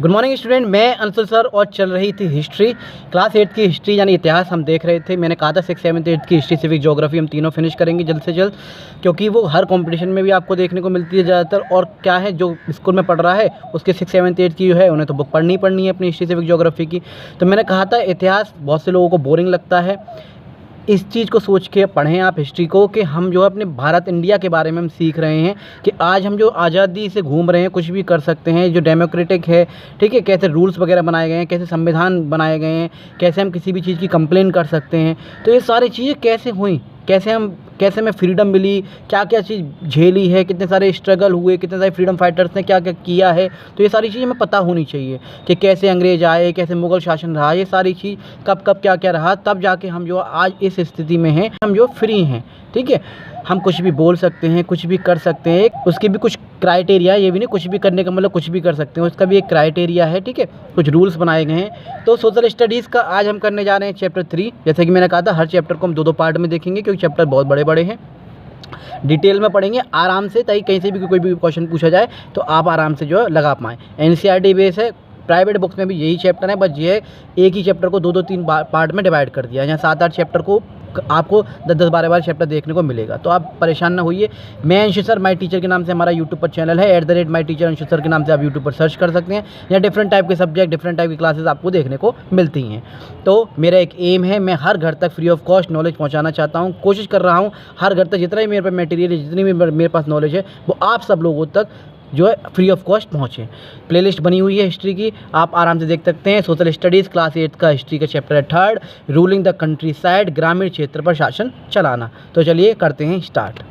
Good morning student, मैं Anshul sir और चल रही थी हिस्ट्री क्लास 8 की हिस्ट्री यानी इतिहास हम देख रहे थे। मैंने कहा था 6, 7, 8 की हिस्ट्री, सिविक, ज्योग्राफी हम तीनों फिनिश करेंगे जल्द से जल्द, क्योंकि वो हर कंपटीशन में भी आपको देखने को मिलती है ज़्यादातर। और क्या है, जो स्कूल में पढ़ रहा है उसके 6, 7, 8 की जो है उन्हें तो बुक पढ़नी है अपनी हिस्ट्री, सिविक, ज्योग्राफी की। तो मैंने कहा था इतिहास बहुत से लोगों को बोरिंग लगता है, इस चीज़ को सोच के पढ़ें आप हिस्ट्री को, कि हम जो है अपने भारत इंडिया के बारे में हम सीख रहे हैं कि आज हम जो आज़ादी से घूम रहे हैं, कुछ भी कर सकते हैं, जो डेमोक्रेटिक है, ठीक है, कैसे रूल्स वगैरह बनाए गए हैं, कैसे संविधान बनाए गए हैं, कैसे हम किसी भी चीज़ की कंप्लेन कर सकते हैं। तो ये सारी चीज़ें कैसे हुई, कैसे हमें फ्रीडम मिली, क्या क्या चीज़ झेली है, कितने सारे स्ट्रगल हुए, कितने सारे फ्रीडम फाइटर्स ने क्या क्या किया है। तो ये सारी चीज़ें हमें पता होनी चाहिए कि कैसे अंग्रेज आए, कैसे मुग़ल शासन रहा, ये सारी चीज़ कब कब क्या क्या रहा, तब जाके हम जो आज इस स्थिति में हैं, हम जो फ्री हैं। ठीक है, हम कुछ भी बोल सकते हैं, कुछ भी कर सकते हैं, उसके भी कुछ क्राइटेरिया, ये भी नहीं कुछ भी करने का मतलब कुछ भी कर सकते हैं, उसका भी एक क्राइटेरिया है। ठीक है, कुछ रूल्स बनाए गए हैं। तो सोशल स्टडीज़ का आज हम करने जा रहे हैं चैप्टर 3। जैसे कि मैंने कहा था, हर चैप्टर को हम 2-2 पार्ट में देखेंगे, क्योंकि चैप्टर बहुत बड़े बड़े हैं। डिटेल में पढ़ेंगे आराम से, ताकि कहीं से भी कोई भी क्वेश्चन पूछा जाए तो आप आराम से जो है लगा पाएँ। NCERT बेस है, प्राइवेट बुक्स में भी यही चैप्टर है, बस ये एक ही चैप्टर को 2-2-3 पार्ट में डिवाइड कर दिया है। यहाँ 7-8 चैप्टर को आपको 10-10, 12-12 चैप्टर देखने को मिलेगा, तो आप परेशान ना होइए। मैं अंशु सर, माई टीचर के नाम से हमारा यूट्यूब पर चैनल है, @myteacher अंशु सर के नाम से आप यूट्यूब पर सर्च कर सकते हैं। यहाँ डिफरेंट टाइप के सब्जेक्ट, डिफरेंट टाइप की क्लासेस आपको देखने को मिलती हैं। तो मेरा एक एम है, मैं हर घर तक फ्री ऑफ कॉस्ट नॉलेज पहुँचाना चाहता हूँ, कोशिश कर रहा हूँ हर घर तक जितना भी मेरे पास मटेरियल है, जितनी भी मेरे पास नॉलेज है, वो आप सब लोगों तक जो है फ्री ऑफ कॉस्ट पहुँचे। प्लेलिस्ट बनी हुई है हिस्ट्री की, आप आराम से देख सकते हैं। सोशल स्टडीज़ क्लास 8 का हिस्ट्री का चैप्टर है 3, रूलिंग द कंट्री साइड, ग्रामीण क्षेत्र पर शासन चलाना। तो चलिए करते हैं स्टार्ट।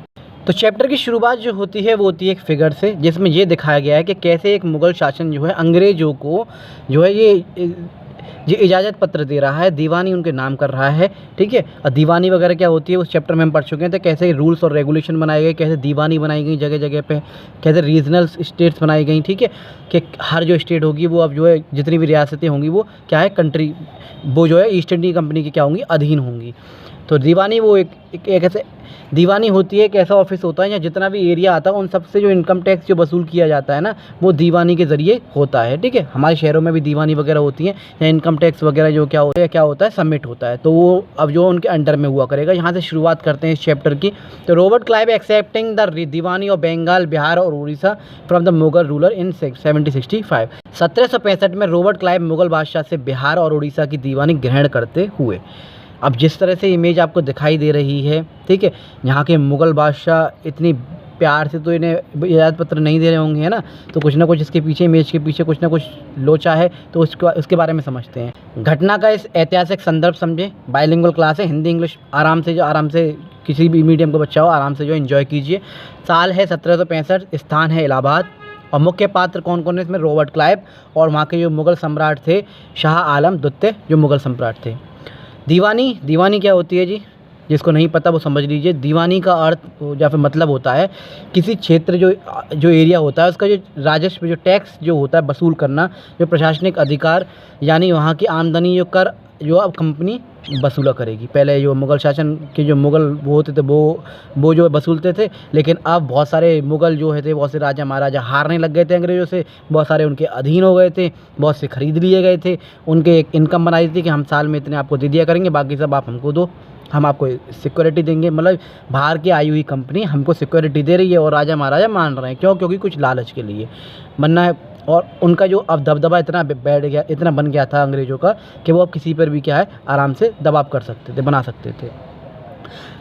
तो चैप्टर की शुरुआत जो होती है वो होती है एक फिगर से, जिसमें ये दिखाया गया है कि कैसे एक मुग़ल शासन जो है अंग्रेज़ों को जो है ये इजाज़त पत्र दे रहा है, दीवानी उनके नाम कर रहा है। ठीक है, और दीवानी वगैरह क्या होती है उस चैप्टर में हम पढ़ चुके हैं। तो कैसे रूल्स और रेगुलेशन बनाए गए, कैसे दीवानी बनाई गई जगह जगह पे, कैसे रीजनल स्टेट्स बनाई गई। ठीक है, कि हर जो स्टेट होगी वो अब जो है जितनी भी रियासतें होंगी वो क्या है, कंट्री, वो जो है ईस्ट इंडिया कंपनी की क्या होंगी, अधीन होंगी। तो दीवानी वो एक ऐसे दीवानी होती है, एक ऐसा ऑफिस होता है या जितना भी एरिया आता है उन सबसे जो इनकम टैक्स जो वसूल किया जाता है ना, वो दीवानी के ज़रिए होता है। ठीक है, हमारे शहरों में भी दीवानी वगैरह होती है, या इनकम टैक्स वगैरह जो क्या होता है सबमिट होता है, तो वो अब जो उनके अंडर में हुआ करेगा। यहाँ से शुरुआत करते हैं इस चैप्टर की। तो Robert Clive accepting the Diwani of Bengal, Bihar और Orissa from the Mughal ruler in 1765। 1765 में रॉबर्ट क्लाइव मुगल बादशाह से बिहार और उड़ीसा की दीवानी ग्रहण करते हुए। अब जिस तरह से इमेज आपको दिखाई दे रही है, ठीक है, यहाँ के मुग़ल बादशाह इतनी प्यार से तो इन्हें इजाज़त पत्र नहीं दे रहे होंगे, है ना। तो कुछ ना कुछ इसके पीछे, इमेज के पीछे कुछ ना कुछ लोचा है, तो उसके बारे में समझते हैं। घटना का इस ऐतिहासिक संदर्भ समझें। बाइलिंगुअल क्लास है, हिंदी इंग्लिश आराम से किसी भी मीडियम का बच्चा हो आराम से जो एंजॉय कीजिए। साल है 1765, स्थान है इलाहाबाद, और मुख्य पात्र कौन कौन है इसमें, रॉबर्ट क्लाइव और वहाँ के जो मुग़ल सम्राट थे शाह आलम द्वितीय, जो मुग़ल सम्राट थे। दीवानी क्या होती है जी, जिसको नहीं पता वो समझ लीजिए। दीवानी का अर्थ या फिर मतलब होता है किसी क्षेत्र जो एरिया होता है उसका जो राजस्व, जो टैक्स जो होता है वसूल करना, जो प्रशासनिक अधिकार, यानी वहाँ की आमदनी जो कर जो अब कंपनी वसूला करेगी। पहले जो मुग़ल शासन के जो मुग़ल वो होते थे वो जो वसूलते थे, लेकिन अब बहुत सारे मुग़ल जो है थे, बहुत से राजा महाराजा हारने लग गए थे अंग्रेज़ों से, बहुत सारे उनके अधीन हो गए थे, बहुत से खरीद लिए गए थे। उनके एक इनकम बनाई थी कि हम साल में इतने आपको दे दिया करेंगे, बाकी सब आप हमको दो, हम आपको सिक्योरिटी देंगे। मतलब बाहर की आई हुई कंपनी हमको सिक्योरिटी दे रही है और राजा महाराजा मान रहे हैं, क्यों, क्योंकि कुछ लालच के लिए बनना है। और उनका जो अब दबदबा इतना बैठ गया, इतना बन गया था अंग्रेज़ों का, कि वो अब किसी पर भी क्या है आराम से दबाव कर सकते थे, बना सकते थे।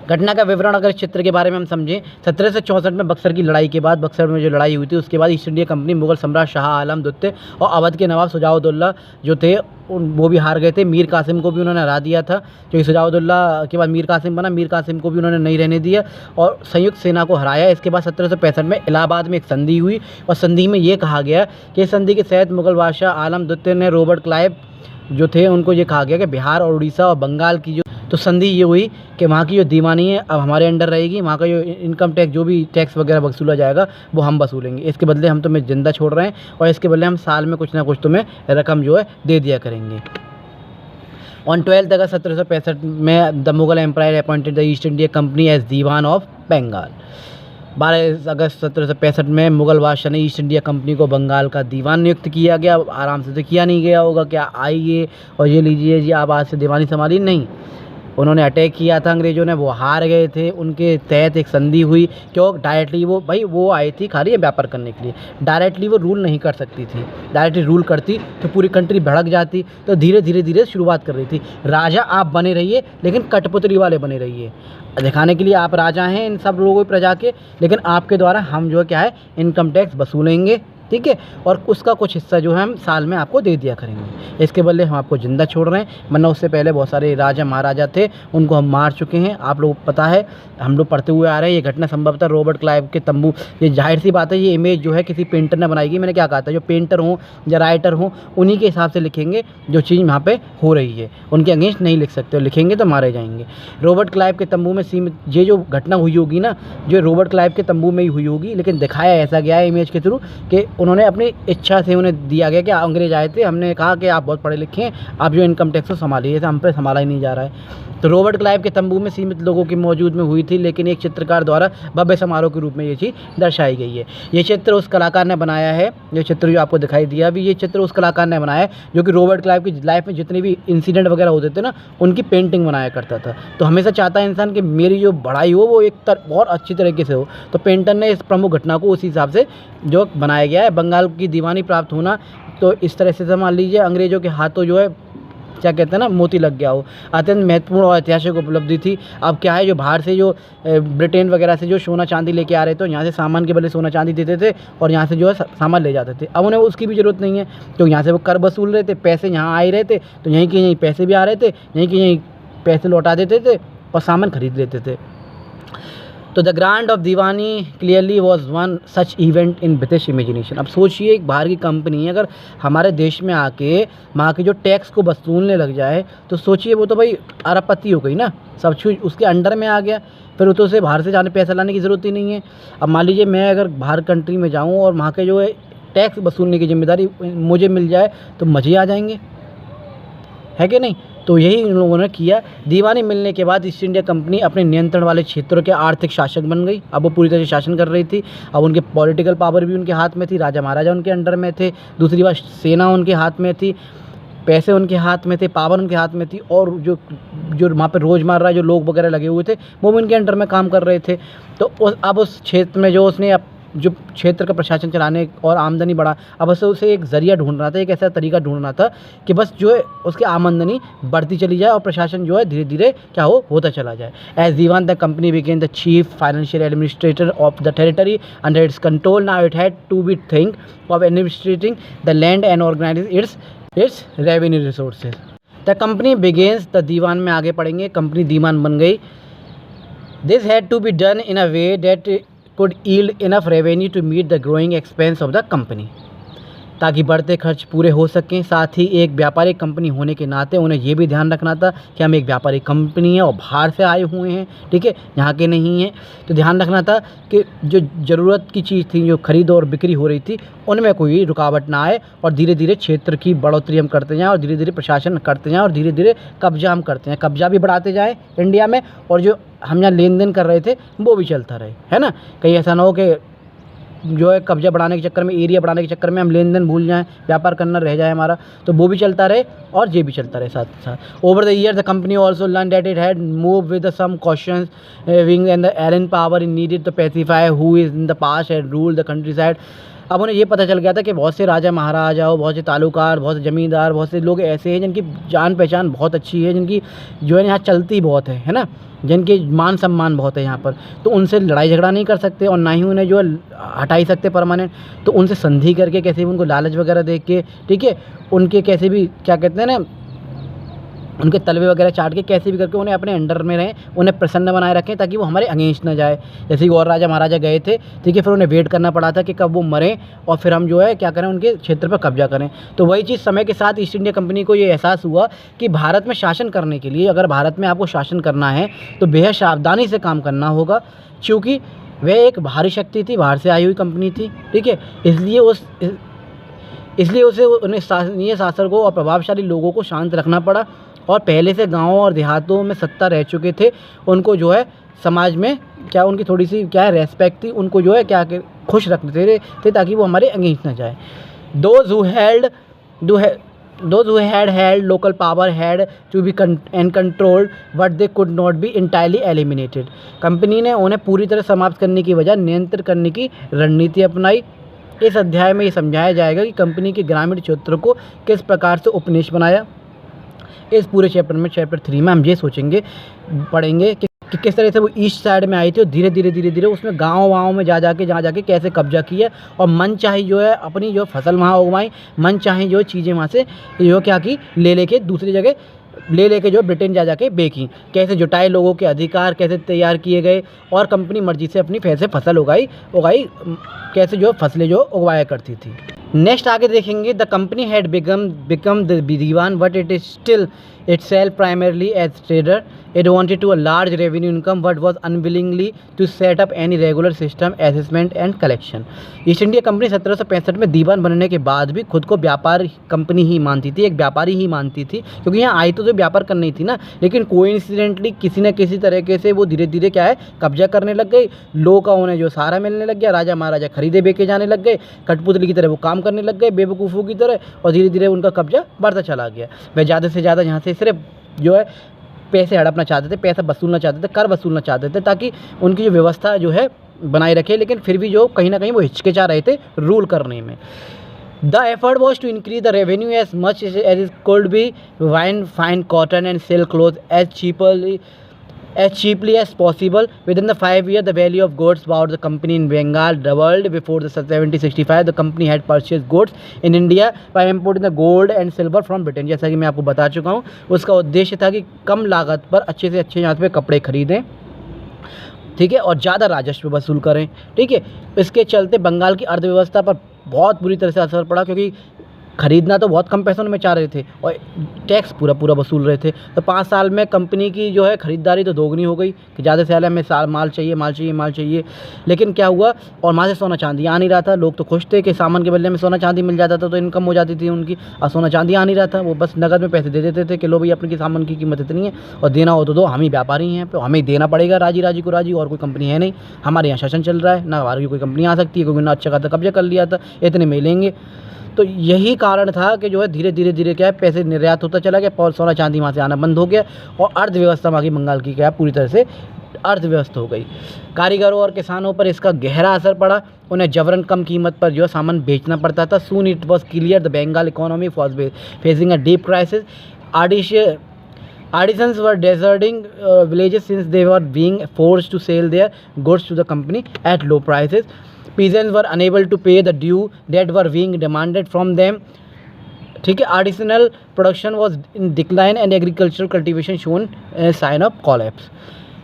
घटना का विवरण अगर इस चित्र के बारे में हम समझें, 1764 में बक्सर की लड़ाई के बाद, बक्सर में जो लड़ाई हुई थी उसके बाद ईस्ट इंडिया कंपनी मुग़ल सम्राट शाह आलम द्वितीय और अवध के नवाब शुजाउद्दौला जो थे वो भी हार गए थे। मीर कासिम को भी उन्होंने हरा दिया था, क्योंकि शुजाउद्दौला के बाद मीर कासिम बना, मीर कासिम को भी उन्होंने नहीं रहने दिया और संयुक्त सेना को हराया। इसके बाद 1765 में इलाहाबाद में एक संधि हुई, और संधि में ये कहा गया कि इस संधि के तहत मुग़ल बादशाह आलम द्वितीय ने रॉबर्ट क्लाइव जो थे उनको ये कहा गया कि बिहार और उड़ीसा और बंगाल की जो, तो संधि ये हुई कि वहाँ की जो दीवानी है अब हमारे अंडर रहेगी, वहाँ का जो इनकम टैक्स जो भी टैक्स वगैरह वसूला जाएगा वो हम वसूलेंगे, इसके बदले हम तुम्हें जिंदा छोड़ रहे हैं और इसके बदले हम साल में कुछ ना कुछ तुम्हें रकम जो है दे दिया करेंगे। ऑन 12 अगस्त 1765 में the Mughal empire appointed the East India company as diwan of Bengal. 12 अगस्त 1765 में मुगल बादशाह ने ईस्ट इंडिया कंपनी को बंगाल का दीवान नियुक्त किया गया। आराम से तो किया नहीं गया होगा क्या आइए और ये लीजिए जी आप आज से दीवानी संभालिए, नहीं। उन्होंने अटैक किया था अंग्रेज़ों ने, वो हार गए थे। उनके तहत एक संधि हुई, क्यों डायरेक्टली वो आई थी खाली व्यापार करने के लिए, डायरेक्टली वो रूल नहीं कर सकती थी। डायरेक्टली रूल करती तो पूरी कंट्री भड़क जाती। तो धीरे धीरे धीरे शुरुआत कर रही थी। राजा आप बने रहिए लेकिन कठपुतली वाले बने रहिए, दिखाने के लिए आप राजा हैं इन सब लोगों की प्रजा के, लेकिन आपके द्वारा हम जो है क्या है इनकम टैक्स वसूलेंगे, ठीक है, और उसका कुछ हिस्सा जो है हम साल में आपको दे दिया करेंगे। इसके बदले हम आपको ज़िंदा छोड़ रहे हैं, वरना उससे पहले बहुत सारे राजा महाराजा थे, उनको हम मार चुके हैं। आप लोग पता है, हम लोग पढ़ते हुए आ रहे हैं। ये घटना संभवतः रॉबर्ट क्लाइव के तंबू, ये जाहिर सी बात है ये इमेज जो है किसी पेंटर ने बनाई गई। मैंने क्या कहा था, जो पेंटर हों या राइटर हों उन्हीं के हिसाब से लिखेंगे जो चीज़ वहाँ पे हो रही है, उनके अगेंस्ट नहीं लिख सकते, लिखेंगे तो मारे जाएंगे। रॉबर्ट क्लाइव के तंबू में सीमित ये जो घटना हुई होगी ना, जो रॉबर्ट क्लाइव के तंबू में ही हुई होगी, लेकिन दिखाया ऐसा गया है इमेज के थ्रू कि उन्होंने अपनी इच्छा से उन्हें दिया गया कि अंग्रेज आए थे, हमने कहा कि आप बहुत पढ़े लिखे हैं, आप जो इनकम टैक्स को संभालिए, हम पे संभाला ही नहीं जा रहा है। तो रॉबर्ट क्लाइव के तंबू में सीमित लोगों की मौजूद में हुई थी, लेकिन एक चित्रकार द्वारा भव्य समारोह के रूप में ये चीज़ दर्शाई गई है। ये चित्र उस कलाकार ने बनाया है, ये चित्र जो आपको दिखाई दिया अभी, ये चित्र उस कलाकार ने बनाया है जो कि रॉबर्ट क्लाइव की लाइफ में जितने भी इंसिडेंट वगैरह होते थे ना, उनकी पेंटिंग बनाया करता था। तो हमेशा चाहता है इंसान कि मेरी जो बढ़ाई हो वो एक बहुत अच्छी तरीके से हो, तो पेंटर ने इस प्रमुख घटना को उस हिसाब से जो बनाया गया है। बंगाल की दीवानी प्राप्त होना तो इस तरह से मान लीजिए अंग्रेज़ों के हाथों जो है क्या कहते हैं ना, मोती लग गया हो। अत्यंत महत्वपूर्ण और ऐतिहासिक उपलब्धि थी। अब क्या है, जो बाहर से जो ब्रिटेन वगैरह से जो सोना चांदी लेके आ रहे थे, यहाँ से सामान के बदले सोना चांदी देते थे और यहाँ से जो है सामान ले जाते थे। अब उन्हें उसकी भी ज़रूरत नहीं है, तो यहाँ से वो कर वसूल रहे थे, पैसे यहाँ आ ही रहे थे, तो यहीं के यहीं पैसे भी आ रहे थे, यहीं के यहीं पैसे लौटा देते थे और सामान खरीद लेते थे। तो the grant of Deewani clearly was one such event in British imagination. अब सोचिए, एक बाहर की कंपनी अगर हमारे देश में आके वहाँ के जो टैक्स को वसूलने लग जाए, तो सोचिए वो तो भाई अरबपति हो गई ना, सब कुछ उसके अंडर में आ गया। फिर तो उसे बाहर से जाने पैसा लाने की ज़रूरत ही नहीं है। अब मान लीजिए मैं अगर बाहर कंट्री में जाऊँ और वहाँ के जो है टैक्स वसूलने की जिम्मेदारी मुझे मिल जाए, तो मज़े आ जाएंगे, है कि नहीं। तो यही उन लोगों ने किया। दीवानी मिलने के बाद ईस्ट इंडिया कंपनी अपने नियंत्रण वाले क्षेत्रों के आर्थिक शासक बन गई। अब वो पूरी तरह से शासन कर रही थी। अब उनके पॉलिटिकल पावर भी उनके हाथ में थी, राजा महाराजा उनके अंडर में थे, दूसरी बात सेना उनके हाथ में थी, पैसे उनके हाथ में थे, पावर उनके हाथ में थी, और जो वहाँ पे रोज़मर्रा जो लोग वगैरह लगे हुए थे वो भी उनके अंडर में काम कर रहे थे। तो अब उस क्षेत्र में जो उसने जो क्षेत्र का प्रशासन चलाने और आमदनी बढ़ा, अब उसे एक ज़रिया ढूंढ रहा था, एक ऐसा तरीका ढूंढ रहा था कि बस जो है उसकी आमदनी बढ़ती चली जाए और प्रशासन जो है धीरे धीरे क्या होता चला जाए। As Diwan the company became the chief financial administrator of the territory under its control. Now it had to be think of administrating the land and organising its revenue resources. The company begins, the Diwan में आगे पढ़ेंगे, company दीवान बन गई। This had to be done in a way that could yield enough revenue to meet the growing expense of the company, ताकि बढ़ते खर्च पूरे हो सकें। साथ ही एक व्यापारिक कंपनी होने के नाते उन्हें ये भी ध्यान रखना था कि हम एक व्यापारिक कंपनी है और बाहर से आए हुए हैं, ठीक है, यहाँ के नहीं हैं। तो ध्यान रखना था कि जो ज़रूरत की चीज़ थी, जो खरीद और बिक्री हो रही थी, उनमें कोई रुकावट ना आए और धीरे धीरे क्षेत्र की बढ़ोतरी हम करते जाएँ और धीरे धीरे प्रशासन करते जाएँ और धीरे धीरे कब्जा हम करते जाएँ, कब्जा भी बढ़ाते जाएँ इंडिया में, और जो हम यहाँ लेन देन कर रहे थे वो भी चलता रहे, है ना। कहीं ऐसा ना हो कि जो है कब्जा बढ़ाने के चक्कर में, एरिया बढ़ाने के चक्कर में हम लेन देन भूल जाएं, व्यापार करना रह जाए हमारा, तो वो भी चलता रहे और ये भी चलता रहे साथ साथ। Over the year the company also learn that it had move with some questions wing and the iron power in needed to pacify who is in the past had rule the country side. अब उन्हें ये पता चल गया था कि बहुत से राजा महाराजा, बहुत से तालुकार, बहुत से ज़मींदार, बहुत से लोग ऐसे हैं जिनकी जान पहचान बहुत अच्छी है, जिनकी जो है यहाँ चलती बहुत है ना, जिनके मान सम्मान बहुत है यहाँ पर, तो उनसे लड़ाई झगड़ा नहीं कर सकते और ना ही उन्हें जो है हटा ही सकते परमानेंट। तो उनसे संधि करके कैसे भी उनको लालच वगैरह दे के, ठीक है, उनके कैसे भी क्या कहते हैं ना, उनके तलवे वगैरह चाट के कैसे भी करके उन्हें अपने अंडर में रहें, उन्हें प्रसन्न बनाए रखें ताकि वो हमारे अगेंस्ट ना जाए। जैसे कि और राजा महाराजा गए थे, ठीक है, फिर उन्हें वेट करना पड़ा था कि कब वो मरें और फिर हम जो है क्या करें, उनके क्षेत्र पर कब्जा करें। तो वही चीज़ समय के साथ ईस्ट इंडिया कंपनी को ये एहसास हुआ कि भारत में शासन करने के लिए, अगर भारत में आपको शासन करना है तो बेहद सावधानी से काम करना होगा, क्योंकि वह एक भारी शक्ति थी, बाहर से आई हुई कंपनी थी, ठीक है। इसलिए उसे उन्हें स्थानीय शासकों और प्रभावशाली लोगों को शांत रखना पड़ा और पहले से गाँवों और देहातों में सत्ता रह चुके थे, उनको जो है समाज में क्या उनकी थोड़ी सी क्या है रेस्पेक्ट थी, उनको जो है क्या खुश रखते थे ताकि वो हमारे अगेंस्ट ना जाए। Those who had held local power had to be and controlled, but they could not be entirely eliminated। Company ने उन्हें पूरी तरह समाप्त करने की बजाय नियंत्रित करने की रणनीति अपनाई। इस अध्याय में ये समझाया जाएगा कि कंपनी के ग्रामीण क्षेत्रों को किस प्रकार से उपनिवेश बनाया। इस पूरे चैप्टर में, चैप्टर 3 में हम ये पढ़ेंगे कि किस तरह से वो ईस्ट साइड में आई थी और धीरे धीरे उसमें गाँव में जहाँ जाके कैसे कब्जा किया और मन चाही जो है अपनी जो फसल वहाँ उगवाई, मन चाही जो चीज़ें वहाँ से जो क्या की ले के दूसरी जगह लेके जो ब्रिटेन जाके बेची, कैसे जुटाए लोगों के अधिकार कैसे तैयार किए गए और कंपनी मर्जी से अपनी फसल उगाई कैसे जो फसलें जो उगवाया करती थी। नेक्स्ट आगे देखेंगे, the company had become the diwan but it is still itself primarily as trader। It wanted to a large revenue income but was unwillingly to set up any regular system assessment and collection। East India company 1765 में दीवान बनने के बाद भी खुद को व्यापार company ही मानती थी, एक व्यापारी ही मानती थी, क्योंकि यहाँ आई तो व्यापार करनी ही थी ना, लेकिन कोइंसिडेंटली किसी न किसी तरीके से वो धीरे धीरे क्या है कब्जा करने लग गई, लोगों का उन्हें जो सहारा मिलने लग गया, राजा महाराजा खरीदे बेचे जाने लग गए, कठपुतली की तरह वो काम करने लग गए बेवकूफ़ों की तरह, और धीरे धीरे उनका कब्जा बढ़ता चला गया। वह ज़्यादा से ज़्यादा यहाँ से सिर्फ जो है पैसे हड़पना चाहते थे, पैसा वसूलना चाहते थे, कर वसूलना चाहते थे, ताकि उनकी जो व्यवस्था जो है बनाए रखे, लेकिन फिर भी जो कहीं ना कहीं वो हिचकिचा रहे थे रूल करने में। The effort was to increase the revenue as much as it could be, fine cotton and silk cloth as cheaply as possible। Within the 5 years, the value of goods bought the company in Bengal doubled। Before the 1765, the company had purchased goods in India by importing the gold and silver from Britain। जैसा कि मैं आपको बता चुका हूँ, उसका उद्देश्य था कि कम लागत पर अच्छे से अच्छे यहाँ पे कपड़े खरीदें, ठीक है, और ज़्यादा राजस्व वसूल करें, ठीक है। इसके चलते बंगाल की अर्थव्यवस्था पर बहुत बुरी तरह से असर पड़ा, क्योंकि खरीदना तो बहुत कम पैसों में चाह रहे थे और टैक्स पूरा वसूल रहे थे। तो 5 साल में कंपनी की जो है ख़रीदारी तो दोगुनी हो गई कि ज़्यादा से ज़्यादा हमें माल चाहिए। लेकिन क्या हुआ, और वहाँ से सोना चांदी आ नहीं रहा था। लोग तो खुश थे कि सामान के बदले में सोना चांदी मिल जाता था तो इनकम हो जाती थी उनकी, और सोना चांदी आ नहीं रहा था। वो बस नगद में पैसे दे देते थे कि लो भाई अपने सामान की कीमत इतनी है और देना हो तो दो, हम ही व्यापारी हैं, तो हमें देना पड़ेगा राजी को राजी, और कोई कंपनी है नहीं, हमारे यहाँ शासन चल रहा है, ना हमारी कोई कंपनी आ सकती है क्योंकि ना अच्छा खासा कब्जा कर लिया था, इतने में लेंगे। तो यही कारण था कि जो है धीरे क्या है पैसे निर्यात होता चला गया और सोना चांदी वहाँ से आना बंद हो गया और अर्थव्यवस्था वहाँ की बंगाल की क्या है पूरी तरह से अर्थव्यवस्था हो गई। कारीगरों और किसानों पर इसका गहरा असर पड़ा, उन्हें जबरन कम कीमत पर जो सामान बेचना पड़ता था। Soon it was clear the Bengal economy was facing a deep crisis. Artisans were deserting villages since they were being forced to sell their goods to the company at low prices। Peasants were unable to pay the due that were being demanded from them, ठीक है। Artisanal production was in decline and agricultural cultivation shown a sign of collapse।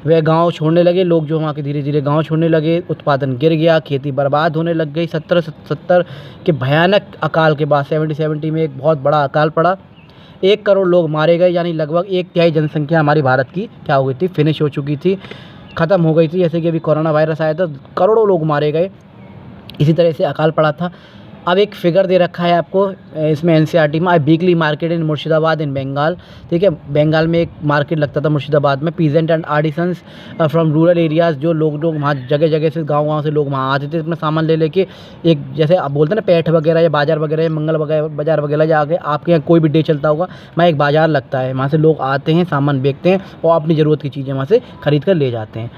वे गांव छोड़ने लगे, लोग जो वहाँ के धीरे धीरे गांव छोड़ने लगे, उत्पादन गिर गया, खेती बर्बाद होने लग गई। 1770 के भयानक अकाल के बाद 1770 में एक बहुत बड़ा अकाल पड़ा, 1 करोड़ लोग मारे गए, यानी लगभग 1/3 जनसंख्या हमारी भारत की क्या हो गई थी, फिनिश हो चुकी थी, ख़त्म हो गई थी। जैसे कि अभी कोरोना वायरस आया था, करोड़ों लोग मारे गए, इसी तरह से अकाल पड़ा था। अब एक फिगर दे रखा है आपको इसमें एनसीईआरटी में, वीकली मार्केट इन मुर्शिदाबाद इन बंगाल, ठीक है। बंगाल में एक मार्केट लगता था मुर्शिदाबाद में। Peasant and artisans from rural areas, जो लोग वहाँ जगह से गाँव से लोग वहाँ आते थे अपना सामान ले लेके, एक जैसे आप बोलते हैं ना पेठ वगैरह या बाज़ार वगैरह या मंगल बाज़ार वगैरह जाके, आपके यहाँ कोई भी डे चलता होगा, वहाँ एक बाज़ार लगता है, वहाँ से लोग आते हैं, सामान बेचते हैं और अपनी ज़रूरत की चीज़ें वहाँ से खरीद कर ले जाते हैं।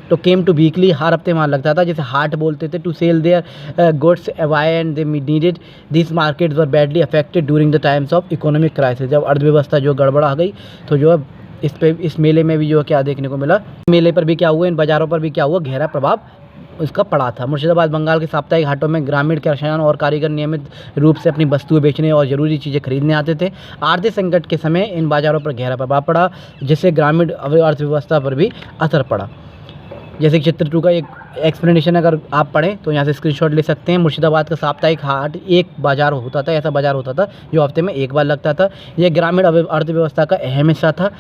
तो केम टू वीकली, हर हफ्ते वहाँ लगता था, जैसे हाट बोलते थे, to sell their goods why and they needed. This markets were badly affected during the times of economic crisis. जब अर्थव्यवस्था जो गड़बड़ा गई तो जो इस मेले में भी जो क्या देखने को मिला, मेले पर भी क्या हुआ, इन बाज़ारों पर भी क्या हुआ, गहरा प्रभाव उसका पड़ा था। मुर्शिदाबाद बंगाल के साप्ताहिक हाटों में ग्रामीण किसान और कारीगर नियमित रूप से अपनी वस्तुएं बेचने और ज़रूरी चीज़ें खरीदने आते थे। आर्थिक संकट के समय इन बाज़ारों पर गहरा प्रभाव पड़ा, जिससे ग्रामीण अर्थव्यवस्था पर भी असर पड़ा। जैसे कि चित्र 2 का एक एक्सप्लेनेशन अगर आप पढ़ें तो यहाँ से स्क्रीनशॉट ले सकते हैं। मुर्शिदाबाद का साप्ताहिक हाट एक बाज़ार होता था, ऐसा बाज़ार होता था जो हफ्ते में एक बार लगता था। यह ग्रामीण अर्थव्यवस्था का अहम हिस्सा था।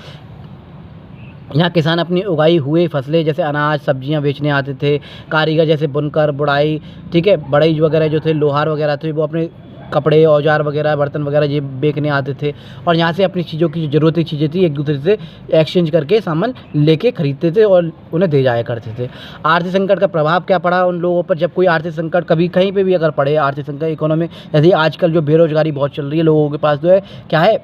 यहाँ किसान अपनी उगाई हुई फसलें जैसे अनाज सब्जियाँ बेचने आते थे। कारीगर जैसे बुनकर, बुड़ाई, ठीक है, बढ़ई वगैरह जो थे, लोहार वगैरह थे, वो अपने कपड़े, औजार वगैरह, बर्तन वगैरह ये बेचने आते थे और यहाँ से अपनी चीज़ों की जो ज़रूरत की चीज़ें थी एक दूसरे से एक्सचेंज करके सामान लेके खरीदते थे और उन्हें दे जाया करते थे। आर्थिक संकट का प्रभाव क्या पड़ा उन लोगों पर? जब कोई आर्थिक संकट कभी कहीं पे भी अगर पड़े, आर्थिक संकट इकोनॉमी, जैसे आजकल जो बेरोज़गारी बहुत चल रही है, लोगों के पास जो है क्या है,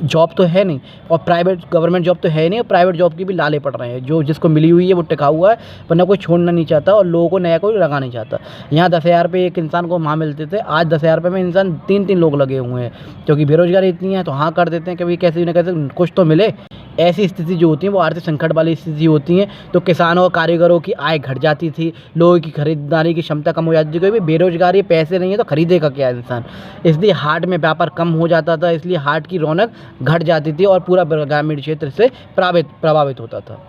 जॉब तो है नहीं और प्राइवेट गवर्नमेंट जॉब तो है नहीं और प्राइवेट जॉब की भी लाले पड़ रहे हैं। जो जिसको मिली हुई है वो टिका हुआ है, वरना कोई छोड़ना नहीं चाहता और लोगों को नया कोई लगा नहीं चाहता। यहाँ 10,000 रुपये एक इंसान को वहाँ मिलते थे, आज 10,000 रुपये में इंसान 3-3 लोग लगे हुए हैं, क्योंकि बेरोज़गारी इतनी है तो हाँ कर देते हैं कि भाई कैसे न कैसे कुछ तो मिले। ऐसी स्थिति जो होती है वो आर्थिक संकट वाली स्थिति होती है, तो किसानों और कारीगरों की आय घट जाती थी, लोगों की खरीदारी की क्षमता कम हो जाती थी। कोई भी बेरोजगारी, पैसे नहीं है तो खरीदेगा क्या इंसान, इसलिए हाट में व्यापार कम हो जाता था, इसलिए हाट की रौनक घट जाती थी और पूरा ग्रामीण क्षेत्र से प्रभावित होता था।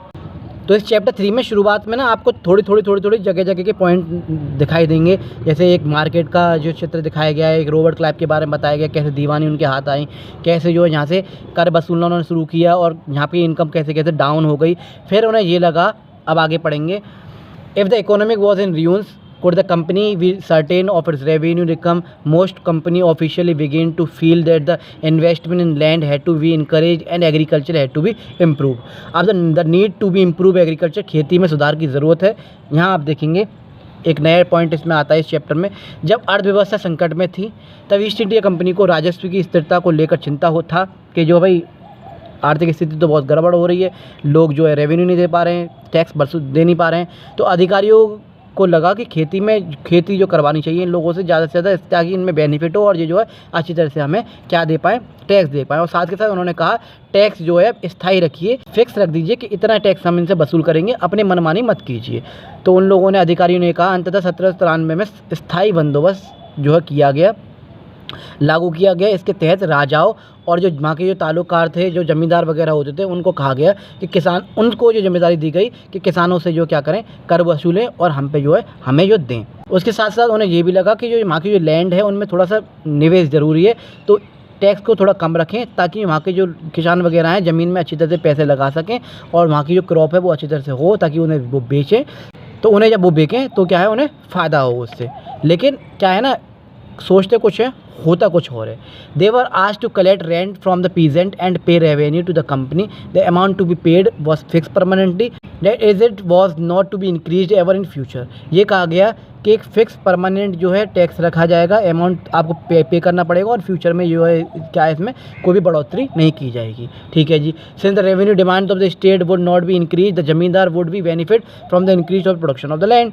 तो इस चैप्टर 3 में शुरुआत में ना आपको थोड़ी जगह के पॉइंट दिखाई देंगे। जैसे एक मार्केट का जो चित्र दिखाया गया है, एक रॉबर्ट क्लाइव के बारे में बताया गया, कैसे दीवानी उनके हाथ आई, कैसे जो है यहाँ से कर वसूलना उन्होंने शुरू किया और यहाँ पे इनकम कैसे कैसे डाउन हो गई। फिर उन्हें ये लगा, अब आगे पढ़ेंगे, if the economic was in ruins, could the company be certain of its revenue income? Most company officially begin to feel that the investment in land had to be encouraged and agriculture had to be improved. अब the need to be improve agriculture, खेती में सुधार की ज़रूरत है। यहाँ आप देखेंगे एक नया पॉइंट इसमें आता है इस चैप्टर में। जब अर्थव्यवस्था संकट में थी तब ईस्ट इंडिया कंपनी को राजस्व की स्थिरता को लेकर चिंता हो था कि जो भाई आर्थिक स्थिति तो बहुत गड़बड़ हो रही है, लोग जो है रेवेन्यू नहीं दे पा रहे हैं, टैक्स वसूल दे नहीं पा रहे हैं। तो अधिकारियों को लगा कि खेती जो करवानी चाहिए इन लोगों से ज़्यादा से ज़्यादा, ताकि इनमें बेनिफिट हो और ये जो है अच्छी तरह से हमें क्या दे पाएँ, टैक्स दे पाएँ। और साथ के साथ उन्होंने कहा टैक्स जो है स्थायी रखिए, फिक्स रख दीजिए कि इतना टैक्स हम इनसे वसूल करेंगे, अपने मनमानी मत कीजिए। तो उन लोगों ने, अधिकारियों ने कहा, अंततः 1793 में स्थायी बंदोबस्त जो है किया गया, लागू किया गया। इसके तहत राजाओं और जो वहाँ के जो तालुकार थे, जो ज़मींदार वगैरह होते थे, उनको कहा गया कि किसान, उनको जो जिम्मेदारी दी गई कि किसानों से जो क्या करें, कर वसूलें और हम पे जो है हमें जो दें। उसके साथ साथ उन्हें ये भी लगा कि जो वहाँ की जो लैंड है उनमें थोड़ा सा निवेश ज़रूरी है, तो टैक्स को थोड़ा कम रखें ताकि वहाँ के जो किसान वगैरह हैं ज़मीन में अच्छी तरह से पैसे लगा सकें और वहाँ की जो क्रॉप है वो अच्छी तरह से हो, ताकि उन्हें वो बेचें। तो उन्हें जब वो बेचें तो क्या है, उन्हें फ़ायदा हो उससे। लेकिन क्या है ना, सोचते कुछ है, होता कुछ और है। They were asked to collect rent from the peasant and pay revenue to the company. The amount to be paid was fix permanently, that is it was not to be increase ever in future. ये कहा गया कि एक fix permanent जो है tax रखा जाएगा, amount आपको पे करना पड़ेगा और फ्यूचर में जो है क्या है, इसमें कोई भी बढ़ोतरी नहीं की जाएगी। ठीक है जी। Since the revenue demand of the state would not be increase, the zamindar would be benefit from the increase of production of the land.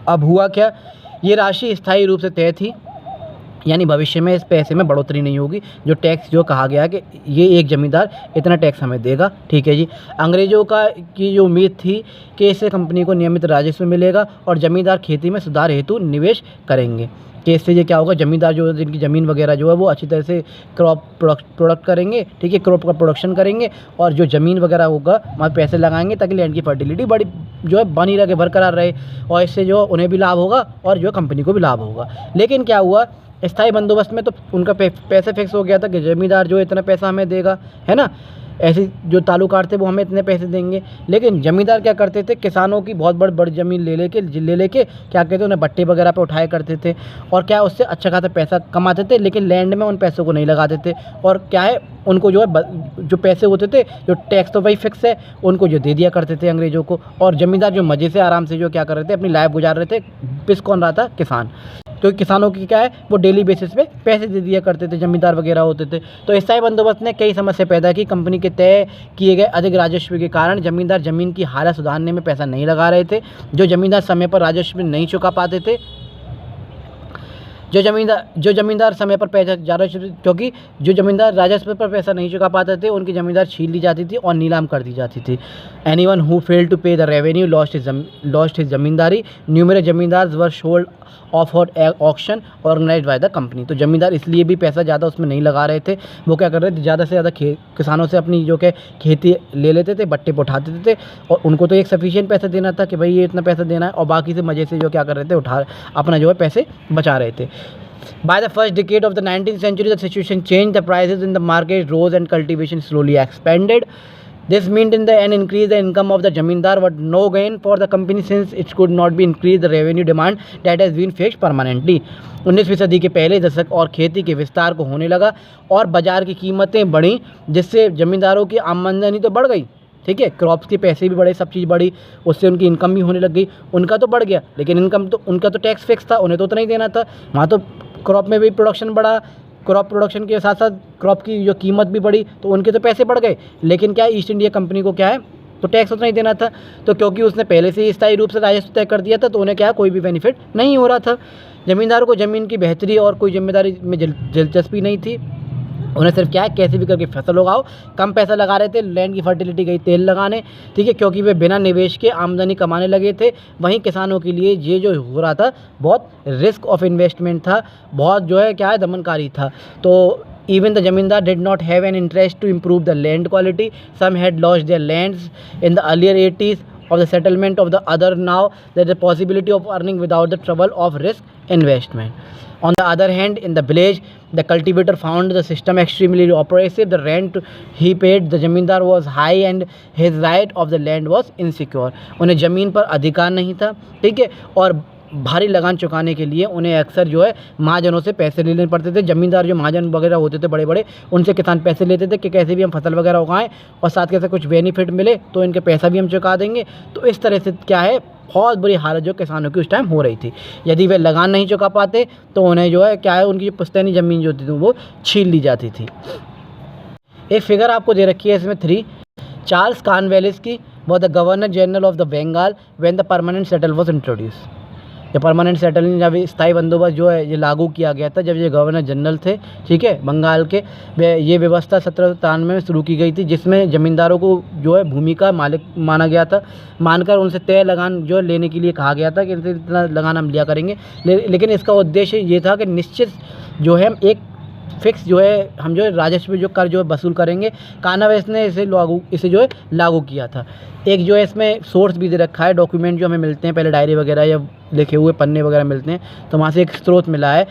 अब हुआ क्या, ये राशि स्थायी रूप से तय थी, यानी भविष्य में इस पैसे में बढ़ोतरी नहीं होगी। जो टैक्स जो कहा गया कि ये एक ज़मींदार इतना टैक्स हमें देगा। ठीक है जी। अंग्रेज़ों की जो उम्मीद थी कि इससे कंपनी को नियमित राजस्व मिलेगा और ज़मींदार खेती में सुधार हेतु निवेश करेंगे, कि इससे ये क्या होगा, ज़मींदार जो जिनकी ज़मीन वगैरह जो है वो अच्छी तरह से क्रॉप प्रोडक्ट करेंगे। ठीक है, क्रॉप का प्रोडक्शन करेंगे और जो ज़मीन वगैरह होगा वहाँ पैसे लगाएंगे ताकि लैंड की फर्टिलिटी बड़ी जो है बनी रहे, बरकरार रहे, और इससे जो उन्हें भी लाभ होगा और जो कंपनी को भी लाभ होगा। लेकिन क्या हुआ, स्थायी बंदोबस्त में तो उनका पैसे फिक्स हो गया था कि ज़मींदार जो इतना पैसा हमें देगा, है ना, ऐसे जो तालुकार थे वो हमें इतने पैसे देंगे। लेकिन ज़मींदार क्या करते थे, किसानों की बहुत बड़ी ज़मीन ले लेके क्या कहते हैं, उन्हें बट्टे वगैरह पे उठाया करते थे और क्या उससे अच्छा खासा पैसा कमाते थे, लेकिन लैंड में उन पैसों को नहीं लगाते थे। और क्या है, उनको जो है जो पैसे होते थे, जो टैक्स तो वही फिक्स है, उनको जो दे दिया करते थे अंग्रेज़ों को, और ज़मींदार जो मज़े से आराम से जो क्या कर रहे थे, अपनी लाइफ गुजार रहे थे। पिस कौन रहा था, किसान। तो किसानों की क्या है, वो डेली बेसिस पे पैसे दे दिया करते थे, ज़मींदार वगैरह होते थे। तो स्थायी बंदोबस्त ने कई समस्या पैदा की। कंपनी के तय किए गए अधिक राजस्व के कारण ज़मींदार ज़मीन की हालत सुधारने में पैसा नहीं लगा रहे थे। जो ज़मींदार समय पर राजस्व नहीं चुका पाते थे, जो ज़मींदार समय पर पैसा ज़्यादा, क्योंकि जो ज़मींदार राजस्व पर पैसा नहीं चुका पाते थे, उनकी ज़मींदार छीन ली जाती थी और नीलाम कर दी जाती थी। Anyone who failed to pay the revenue lost his zamindari. Numerous zamindars were sold off auction organised by the company. तो ज़मींदार इसलिए भी पैसा ज़्यादा उसमें नहीं लगा रहे थे, वो क्या कर रहे थे, ज़्यादा से ज़्यादा किसानों से अपनी जो कि खेती ले लेते थे, बट्टे पर उठा देते थे, और उनको तो एक सफिशिएंट पैसा देना था कि भाई ये इतना पैसा देना है, और बाकी से मज़े से जो क्या कर रहे थे, अपना जो है पैसे बचा रहे थे। By the first decade of the 19th century, the situation changed. The prices in the market rose and cultivation slowly expanded. This meant in the end increase the income of the zamindar but no gain for the company since it could not be increase the revenue demand that has been fixed permanently. 19वीं सदी के पहले दशक और खेती के विस्तार को होने लगा और बाज़ार की कीमतें बढ़ी, जिससे ज़मींदारों की आमदनी तो बढ़ गई, ठीक है, क्रॉप्स के पैसे भी बढ़े, सब चीज़ बढ़ी, उससे उनकी इनकम भी होने लग गई। उनका तो बढ़ गया, लेकिन इनकम तो उनका तो टैक्स फिक्स था, उन्हें तो उतना ही देना था। वहाँ तो क्रॉप में भी प्रोडक्शन बढ़ा, क्रॉप प्रोडक्शन के साथ साथ क्रॉप की जो कीमत भी बढ़ी, तो उनके तो पैसे बढ़ गए, लेकिन क्या ईस्ट इंडिया कंपनी को क्या है, तो टैक्स उतना ही देना था। तो क्योंकि उसने पहले से ही स्थायी रूप से राजस्व तय कर दिया था, तो उन्हें क्या कोई भी बेनिफिट नहीं हो रहा था। ज़मींदारों को ज़मीन की बेहतरी और कोई जिम्मेदारी में दिलचस्पी नहीं थी। उन्हें सिर्फ क्या है, कैसे भी करके फसल उगाओ। कम पैसा लगा रहे थे, लैंड की फर्टिलिटी गई तेल लगाने, ठीक है, क्योंकि वे बिना निवेश के आमदनी कमाने लगे थे। वहीं किसानों के लिए ये जो हो रहा था बहुत रिस्क ऑफ इन्वेस्टमेंट था, बहुत जो है क्या है दमनकारी था। तो even the zamindar did not have an interest to improve the land quality. Some had lost their lands in the earlier 80s of the settlement of the other. Now there is a possibility of earning without the trouble of risk investment. On the other hand, in the village, the cultivator found the system extremely oppressive. The rent he paid the zamindar was high and his right of the land was insecure. उन्हें ज़मीन पर अधिकार नहीं था, ठीक है, और भारी लगान चुकाने के लिए उन्हें अक्सर जो है महाजनों से पैसे लेने पड़ते थे। ज़मींदार जो महाजन वगैरह होते थे बड़े बड़े, उनसे किसान पैसे लेते थे कि कैसे भी हम फसल वगैरह उगाएं और साथ कैसे कुछ बेनिफिट मिले तो इनके पैसा भी हम चुका देंगे। तो इस तरह से क्या है, बहुत बुरी हालत जो किसानों की उस टाइम हो रही थी। यदि वे लगान नहीं चुका पाते तो उन्हें जो है क्या है, उनकी जो पुश्तैनी ज़मीन जो थी वो छीन ली जाती थी। एक फिगर आपको दे रखी है इसमें 3, चार्ल्स कॉर्नवालिस की, वो the governor general of the Bengal when the permanent settle was introduce. ये परमानेंट सेटलमेंट जब स्थायी बंदोबस्त जो है ये लागू किया गया था, जब ये गवर्नर जनरल थे, ठीक है, बंगाल के, ये व्यवस्था 1793 में शुरू की गई थी, जिसमें ज़मींदारों को जो है भूमि का मालिक माना गया था, मानकर उनसे तय लगान जो लेने के लिए कहा गया था कि इतना लगान हम लिया करेंगे। लेकिन इसका उद्देश्य ये था कि निश्चित जो है एक फिक्स जो है हम जो है राजस्व जो कर जो है वसूल करेंगे। कॉर्नवालिस ने इसे जो है लागू किया था। एक जो है इसमें सोर्स भी दे रखा है, डॉक्यूमेंट जो हमें मिलते हैं, पहले डायरी वगैरह या लिखे हुए पन्ने वगैरह मिलते हैं, तो वहाँ से एक स्रोत मिला है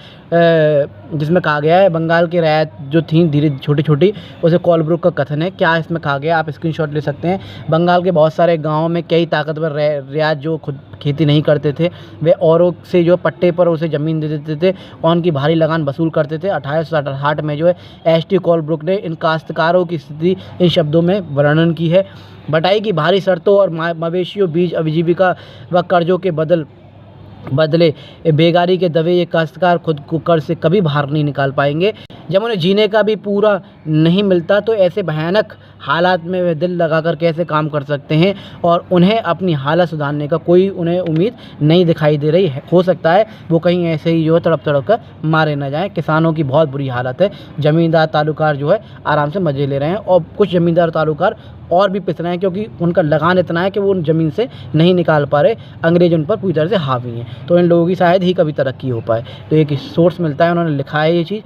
जिसमें कहा गया है बंगाल की रियायत जो थी धीरे छोटी छोटी, उसे कॉलब्रुक का कथन है। क्या इसमें कहा गया, आप स्क्रीनशॉट ले सकते हैं। बंगाल के बहुत सारे गाँव में कई ताकतवर रियायत जो खुद खेती नहीं करते थे, वे औरों से जो पट्टे पर उसे ज़मीन दे देते थे और उनकी भारी लगान वसूल करते थे। 1868 में जो है एस.टी. कॉलब्रुक ने इन काश्तकारों की स्थिति इन शब्दों में वर्णन की है। बटाई की भारी शर्तों और मवेशियों, बीज, आजीविका व कर्जों के बदले बेगारी के दवे ये काश्तकार खुद को कर्ज से कभी बाहर नहीं निकाल पाएंगे। जब उन्हें जीने का भी पूरा नहीं मिलता तो ऐसे भयानक हालात में वे दिल लगाकर कैसे काम कर सकते हैं, और उन्हें अपनी हालत सुधारने का कोई उन्हें उम्मीद नहीं दिखाई दे रही है। हो सकता है वो कहीं ऐसे ही जो है तड़प कर मारे न जाएं। किसानों की बहुत बुरी हालत है। ज़मींदार तालुकार जो है आराम से मज़े ले रहे हैं और कुछ ज़मींदार तालुकार और भी पिस रहे हैं, क्योंकि उनका लगान इतना है कि वो उन ज़मीन से नहीं निकाल पा रहे। अंग्रेज उन पर पूरी तरह से हावी हैं, तो इन लोगों की शायद ही कभी तरक्की हो पाए। तो एक सोर्स मिलता है, उन्होंने लिखा है ये चीज़,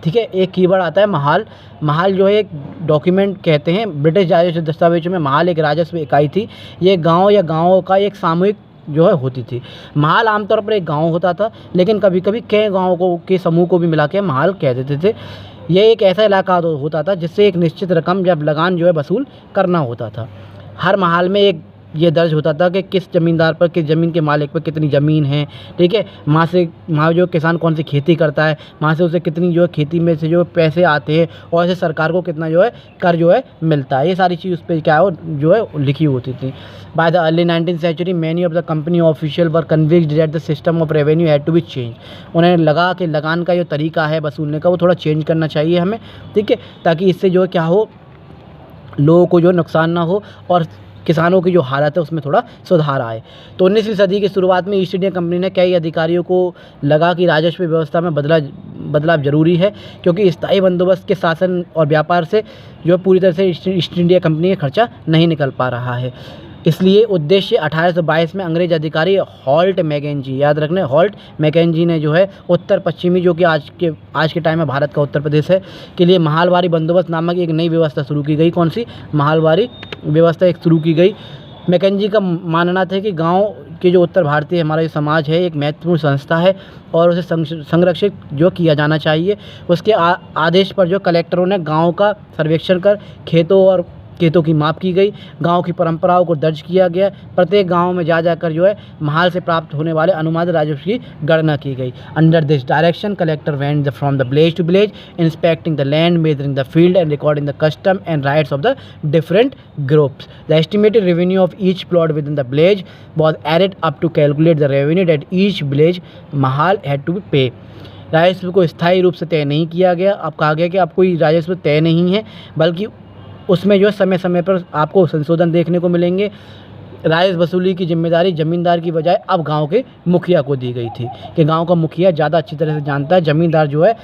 ठीक है। एक कीवर्ड आता है महाल। महाल जो है एक डॉक्यूमेंट कहते हैं, ब्रिटिश राजस्व दस्तावेजों में महाल एक राजस्व इकाई थी। ये गांव या गांवों का एक सामूहिक जो है होती थी। महाल आमतौर पर एक गांव होता था, लेकिन कभी कभी कई गाँवों के समूह को भी मिला के महाल कह देते थे। ये एक ऐसा इलाका होता था जिससे एक निश्चित रकम जब लगान जो है वसूल करना होता था। हर महाल में एक ये दर्ज होता था कि किस ज़मींदार पर, किस ज़मीन के मालिक पर कितनी ज़मीन है, ठीक है, वहाँ जो किसान कौन सी खेती करता है, वहाँ से उसे कितनी जो है खेती में से जो पैसे आते हैं, और ऐसे सरकार को कितना जो है कर जो है मिलता है। ये सारी चीज़ उस पर क्या है जो है लिखी होती थी। By the early 19th century many of the company official were convinced that the system of revenue had to be change. उन्हें लगा कि लगान का जो तरीका है वसूलने का वो थोड़ा चेंज करना चाहिए हमें, ठीक है, ताकि इससे जो क्या हो, लोगों को जो नुकसान ना हो और किसानों की जो हालत है उसमें थोड़ा सुधार आए। तो 19वीं सदी की शुरुआत में ईस्ट इंडिया कंपनी ने कई अधिकारियों को लगा कि राजस्व व्यवस्था में बदलाव जरूरी है, क्योंकि स्थायी बंदोबस्त के शासन और व्यापार से जो पूरी तरह से ईस्ट इंडिया कंपनी का खर्चा नहीं निकल पा रहा है। इसलिए उद्देश्य 1822 में अंग्रेज अधिकारी हॉल्ट मैकेंजी, याद रखना हॉल्ट मैकेंजी ने जो है उत्तर पश्चिमी, जो कि आज के टाइम में भारत का उत्तर प्रदेश है, के लिए महालवारी बंदोबस्त नामक एक नई व्यवस्था शुरू की गई। कौन सी महालवारी व्यवस्था एक शुरू की गई। मैकेंजी का मानना था कि गांव के जो उत्तर भारतीय हमारा जो समाज है एक महत्वपूर्ण संस्था है और उसे संरक्षित जो किया जाना चाहिए। उसके आदेश पर जो कलेक्टरों ने गाँव का सर्वेक्षण कर खेतों और खेतों की माप की गई, गांव की परंपराओं को दर्ज किया गया, प्रत्येक गांव में जा जाकर जो है महाल से प्राप्त होने वाले अनुमानित राजस्व की गणना की गई। Under this direction collector went from the village to village, inspecting the land, measuring the field and recording the custom and rights of the different groups. The estimated revenue of each plot within the village was added up to calculate the revenue that each village mahal had to be pay. राजस्व को स्थायी रूप से तय नहीं किया गया। अब कहा गया कि अब कोई राजस्व तय नहीं है, बल्कि उसमें जो समय समय पर आपको संशोधन देखने को मिलेंगे। राजस्व वसूली की जिम्मेदारी ज़मींदार की बजाय अब गांव के मुखिया को दी गई थी, कि गांव का मुखिया ज़्यादा अच्छी तरह से जानता है। ज़मींदार जो है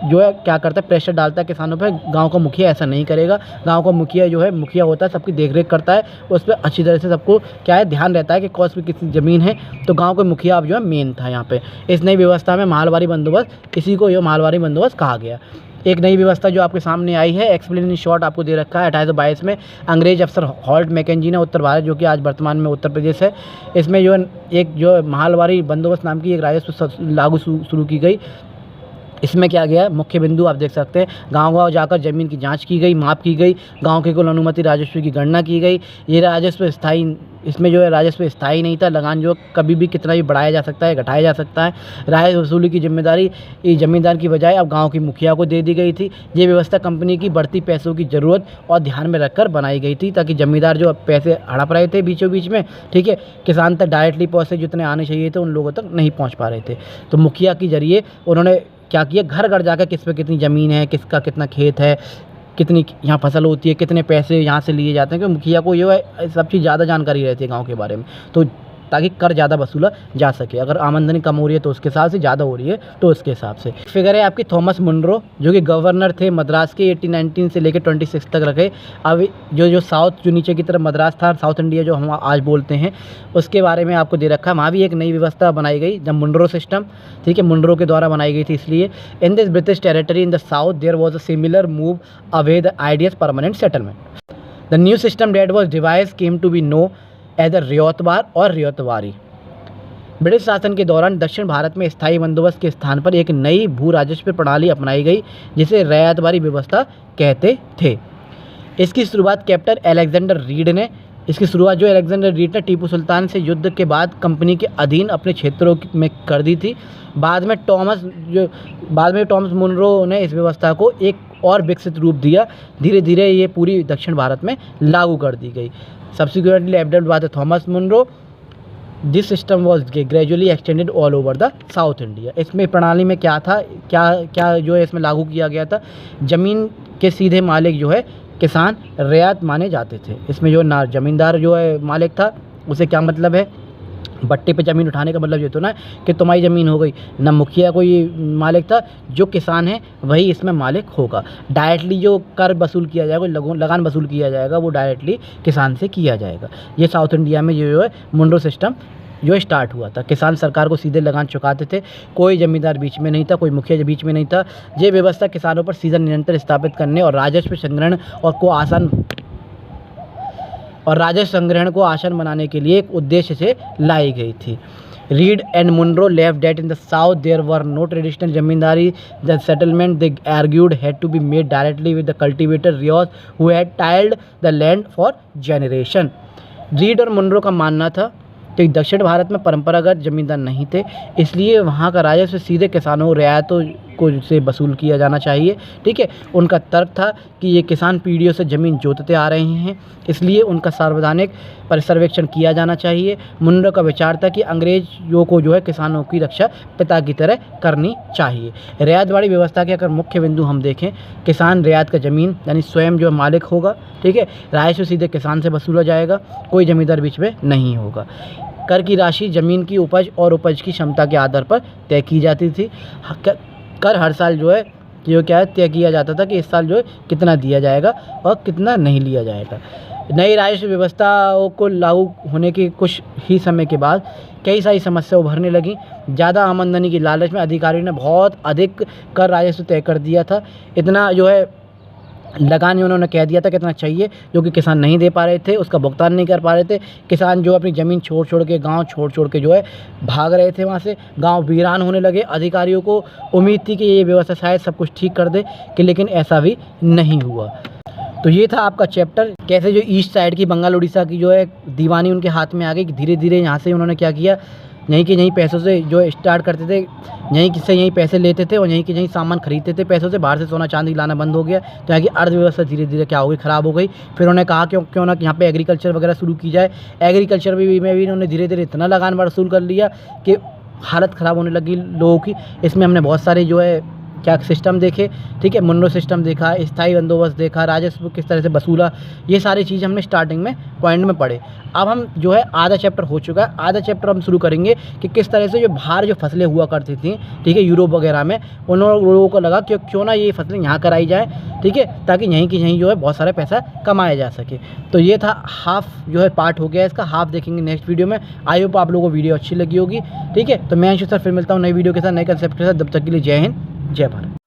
क्या करता है, प्रेशर डालता है किसानों पर। गांव का मुखिया ऐसा नहीं करेगा। गांव का मुखिया जो है मुखिया होता है, सबकी देखरेख करता है, उस पर अच्छी तरह से सबको क्या है ध्यान रहता है कि कौन सी किसी ज़मीन है। तो गांव के मुखिया अब जो है मेन था यहाँ पे। इस नई व्यवस्था में माहलवारी बंदोबस्त, इसी को ये माहलवारी बंदोबस्त कहा गया। एक नई व्यवस्था जो आपके सामने आई है, एक्सप्लेन इन शॉर्ट आपको दे रखा है। 1822 में अंग्रेज अफसर हॉल्ट मैकेंजी ने उत्तर भारत, जो कि आज वर्तमान में उत्तर प्रदेश है, इसमें जो एक जो माहलवारी बंदोबस्त नाम की एक राजस्व लागू शुरू की गई। इसमें क्या गया, मुख्य बिंदु आप देख सकते हैं, गांव-गांव जाकर ज़मीन की जांच की गई, माप की गई, गांव के कुल अनुमति राजस्व की गणना की गई। ये राजस्व स्थायी, इसमें जो है राजस्व स्थायी नहीं था। लगान जो कभी भी कितना भी बढ़ाया जा सकता है, घटाया जा सकता है। राजस्व वसूली की जिम्मेदारी ज़मींदार की बजाय अब गाँव की मुखिया को दे दी गई थी। ये व्यवस्था कंपनी की बढ़ती पैसों की ज़रूरत और ध्यान में रखकर बनाई गई थी, ताकि ज़मींदार जो पैसे हड़प रहे थे बीचों बीच में, ठीक है, किसान तक डायरेक्टली पैसे जितने आने चाहिए थे उन लोगों तक नहीं पहुँच पा रहे थे। तो मुखिया के जरिए उन्होंने क्या किया, घर घर जाकर किस पे कितनी ज़मीन है, किसका कितना खेत है, कितनी यहाँ फसल होती है, कितने पैसे यहाँ से लिए जाते हैं, क्योंकि मुखिया को जो है सब चीज़ ज़्यादा जानकारी रहती है गांव के बारे में, तो ताकि कर ज़्यादा वसूला जा सके। अगर आमदनी कम हो रही है तो उसके हिसाब से, ज़्यादा हो रही है तो उसके हिसाब से। फिगर है आपकी थॉमस मुनरो, जो कि गवर्नर थे मद्रास के, 1819 से लेकर 26 तक रखे। अब जो साउथ, जो नीचे की तरफ मद्रास था, साउथ इंडिया जो हम आज बोलते हैं, उसके बारे में आपको दे रखा है। वहाँ भी एक नई व्यवस्था बनाई गई, द मुनरो सिस्टम, ठीक है, मुनरो के द्वारा बनाई गई थी। इसलिए in this British territory in the south there was a similar move away the ideas permanent settlement. The new system that was devised came to be known as ryotwar or ryotwari. British शासन के दौरान दक्षिण भारत में स्थायी बंदोबस्त के स्थान पर एक नई भू राजस्व प्रणाली अपनाई गई, जिसे रियायतवारी व्यवस्था कहते थे। इसकी शुरुआत कैप्टन अलेक्जेंडर रीड ने टीपू सुल्तान से युद्ध के बाद कंपनी के अधीन अपने क्षेत्रों में कर दी थी। बाद में टॉमस मुनरो ने इस व्यवस्था को एक और विकसित रूप दिया। धीरे धीरे ये पूरी दक्षिण भारत में लागू कर दी गई। Subsequently adopted by the Thomas Munro, this system was gradually extended all over the South India। इसमें प्रणाली में क्या था, क्या जो है इसमें लागू किया गया था, ज़मीन के सीधे मालिक जो है किसान रियायत माने जाते थे। इसमें जो ना ज़मींदार जो है मालिक था, उसे क्या मतलब है, बट्टे पे ज़मीन उठाने का मतलब ये तो ना कि तुम्हारी ज़मीन हो गई ना, मुखिया कोई मालिक था, जो किसान है वही इसमें मालिक होगा। डायरेक्टली जो कर वसूल किया जाएगा, लगान वसूल किया जाएगा, वो डायरेक्टली किसान से किया जाएगा। ये साउथ इंडिया में जो है मुनरो सिस्टम जो स्टार्ट हुआ था। किसान सरकार को सीधे लगान चुकाते थे, कोई ज़मींदार बीच में नहीं था, कोई मुखिया बीच में नहीं था। ये व्यवस्था किसानों पर सीधा नियंत्रण स्थापित करने और राजस्व संग्रहण को आसान बनाने के लिए एक उद्देश्य से लाई गई थी। Read and Munro left that in the south there were no traditional zamindari, the settlement they argued had to be made directly with the cultivator ryots who had tilled the land for generation. Read और Munro का मानना था कि दक्षिण भारत में परंपरागत जमींदार नहीं थे, इसलिए वहाँ का राजस्व सीधे किसानों रियायतों को से वसूल किया जाना चाहिए, ठीक है। उनका तर्क था कि ये किसान पीढ़ियों से ज़मीन जोतते आ रहे हैं, इसलिए उनका सार्वजनिक सर्वेक्षण किया जाना चाहिए। मुनरो का विचार था कि अंग्रेजों को जो है किसानों की रक्षा पिता की तरह करनी चाहिए। रियायतवाड़ी व्यवस्था के अगर मुख्य बिंदु हम देखें, किसान रियायत का ज़मीन यानी स्वयं जो मालिक होगा, ठीक है, राजस्व सीधे किसान से वसूला जाएगा, कोई ज़मींदार बीच में नहीं होगा। कर की राशि ज़मीन की उपज और उपज की क्षमता के आधार पर तय की जाती थी। कर हर साल जो है तय किया जाता था कि इस साल जो है कितना दिया जाएगा और कितना नहीं लिया जाएगा। नई राजस्व व्यवस्थाओं को लागू होने के कुछ ही समय के बाद कई सारी समस्या उभरने लगी। ज़्यादा आमदनी की लालच में अधिकारियों ने बहुत अधिक कर राजस्व तय कर दिया था। इतना जो है लगान उन्होंने कह दिया था कितना चाहिए, जो कि किसान नहीं दे पा रहे थे, उसका भुगतान नहीं कर पा रहे थे। किसान जो अपनी ज़मीन छोड़ के, गांव छोड़ के जो है भाग रहे थे वहाँ से, गांव वीरान होने लगे। अधिकारियों को उम्मीद थी कि ये व्यवस्था शायद सब कुछ ठीक कर दे, कि लेकिन ऐसा भी नहीं हुआ। तो ये था आपका चैप्टर, कैसे जो ईस्ट साइड की बंगाल उड़ीसा की जो है दीवानी उनके हाथ में आ गई कि धीरे धीरे यहाँ से उन्होंने क्या किया, यहीं के यहीं पैसों से जो स्टार्ट करते थे, यहीं से यहीं पैसे लेते थे और यहीं के यहीं सामान खरीदते थे पैसों से, बाहर से सोना चांदी लाना बंद हो गया। तो यहाँ की अर्थव्यवस्था धीरे धीरे क्या हो गई, ख़राब हो गई। फिर उन्होंने कहा क्यों ना यहाँ पे एग्रीकल्चर वगैरह शुरू की जाए। एग्रीकल्चर में भी इन्होंने धीरे धीरे इतना लगान वसूल कर लिया कि हालत ख़राब होने लगी लोगों की। इसमें हमने बहुत सारे जो है क्या सिस्टम देखे, ठीक है, मुन्नो सिस्टम देखा, स्थायी बंदोबस्त देखा, राजस्व किस तरह से वसूला, ये सारी चीज़ हमने स्टार्टिंग में पॉइंट में पढ़े। अब हम जो है आधा चैप्टर हो चुका है, आधा चैप्टर हम शुरू करेंगे कि किस तरह से जो बाहर जो फसलें हुआ करती थी, ठीक है, यूरोप वगैरह में, उन लोगों को लगा कि क्यों ना ये फसलें यहाँ कराई जाए, ठीक है, ताकि यहीं की यहीं जो है बहुत सारा पैसा कमाया जा सके। तो ये था हाफ जो है पार्ट हो गया इसका, हाफ देखेंगे नेक्स्ट वीडियो में। आई होप आप लोगों को वीडियो अच्छी लगी होगी, ठीक है। तो मैं अंशु सर फिर मिलता हूँ नई वीडियो के साथ, नए कंसेप्ट के साथ। तब तक के लिए जय हिंद, जय भारत।